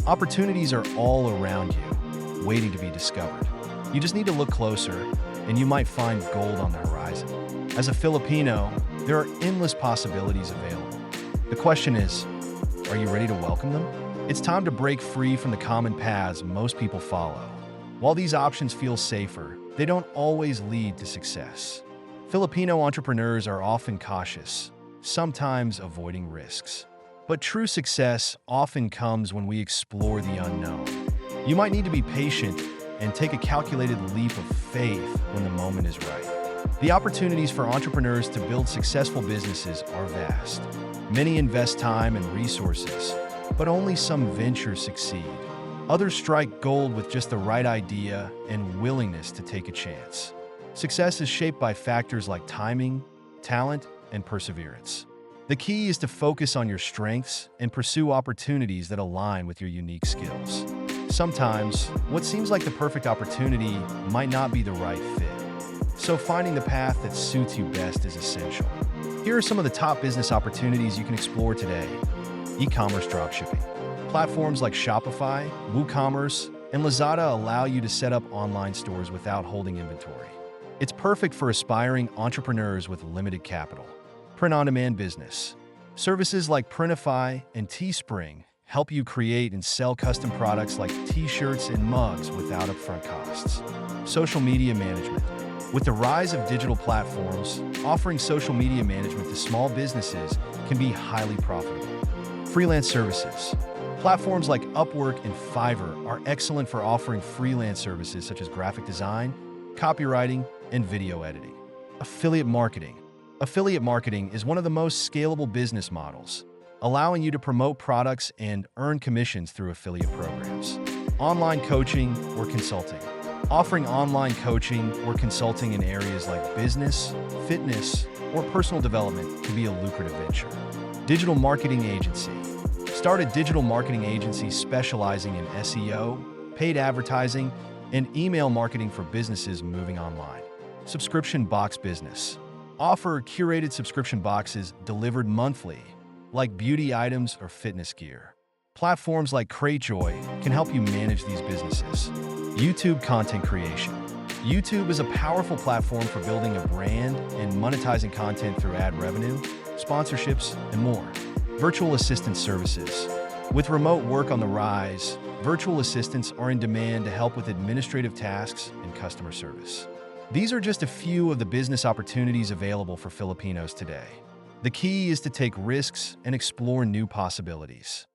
Opportunities are all around you, waiting to be discovered. You just need to look closer, and you might find gold on the horizon. As a Filipino, there are endless possibilities available. The question is, are you ready to welcome them? It's time to break free from the common paths most people follow. While these options feel safer, they don't always lead to success. Filipino entrepreneurs are often cautious, sometimes avoiding risks. But true success often comes when we explore the unknown. You might need to be patient and take a calculated leap of faith when the moment is right. The opportunities for entrepreneurs to build successful businesses are vast. Many invest time and resources, but only some ventures succeed. Others strike gold with just the right idea and willingness to take a chance. Success is shaped by factors like timing, talent, and perseverance. The key is to focus on your strengths and pursue opportunities that align with your unique skills. Sometimes, what seems like the perfect opportunity might not be the right fit. So finding the path that suits you best is essential. Here are some of the top business opportunities you can explore today. E-commerce dropshipping. Platforms like Shopify, WooCommerce, and Lazada allow you to set up online stores without holding inventory. It's perfect for aspiring entrepreneurs with limited capital. Print-on-demand business. Services like Printify and Teespring help you create and sell custom products like t-shirts and mugs without upfront costs. Social media management. With the rise of digital platforms, offering social media management to small businesses can be highly profitable. Freelance services. Platforms like Upwork and Fiverr are excellent for offering freelance services such as graphic design, copywriting, and video editing. Affiliate marketing. Affiliate marketing is one of the most scalable business models, allowing you to promote products and earn commissions through affiliate programs. Online coaching or consulting. Offering online coaching or consulting in areas like business, fitness, or personal development can be a lucrative venture. Digital marketing agency. Start a digital marketing agency specializing in SEO, paid advertising, and email marketing for businesses moving online. Subscription box business. Offer curated subscription boxes delivered monthly, like beauty items or fitness gear. Platforms like Cratejoy can help you manage these businesses. YouTube content creation. YouTube is a powerful platform for building a brand and monetizing content through ad revenue, sponsorships, and more. Virtual assistant services. With remote work on the rise, virtual assistants are in demand to help with administrative tasks and customer service. These are just a few of the business opportunities available for Filipinos today. The key is to take risks and explore new possibilities.